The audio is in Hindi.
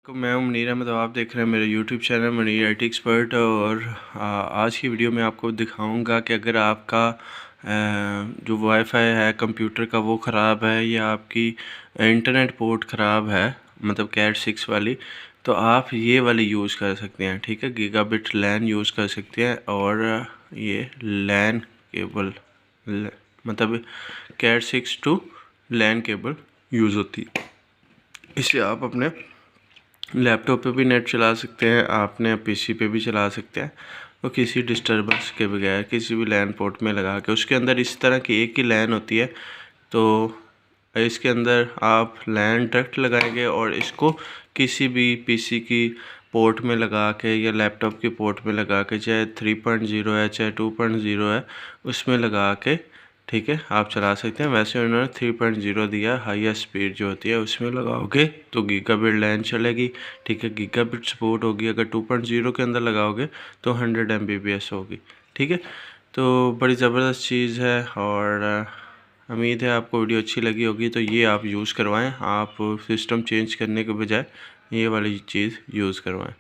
तो मैं हूं मुनीर अहमद। आप देख रहे हैं मेरे YouTube channel Munir IT expert. और आज की वीडियो में आपको दिखाऊंगा कि अगर आपका जो वाईफाई है कंप्यूटर का वो ख़राब है या आपकी इंटरनेट पोर्ट ख़राब है, मतलब कैट 6 वाली, तो आप ये वाली यूज़ कर सकते हैं। ठीक है, गीगाबिट लैन यूज़ कर सकते हैं। और ये लैन केबल मतलब cat 6 to LAN cable use होती है। इसे आप अपने लैपटॉप पे भी नेट चला सकते हैं, आपने PC पे भी चला सकते हैं, और किसी डिस्टर्बेंस के बगैर किसी भी लैन पोर्ट में लगा के। उसके अंदर इस तरह की एक ही लैन होती है, तो इसके अंदर आप लैन डक्ट लगाएंगे और इसको किसी भी PC की पोर्ट में लगा के या लैपटॉप की पोर्ट में लगा के, चाहे 3.0 है चाहे 2.0 है, उसमें लगा के, ठीक है, आप चला सकते हैं। वैसे उन्होंने 3.0 दिया, हाईएस्ट स्पीड जो होती है उसमें लगाओगे तो गीगाबिट लैन चलेगी। ठीक है, गीगाबिट सपोर्ट होगी। अगर 2.0 के अंदर लगाओगे तो 100 Mbps होगी। ठीक है, तो बड़ी ज़बरदस्त चीज़ है। और उम्मीद है आपको वीडियो अच्छी लगी होगी। तो ये आप यूज़ करवाएं, आप सिस्टम चेंज करने के बजाय ये वाली चीज़ यूज़ करवाएं।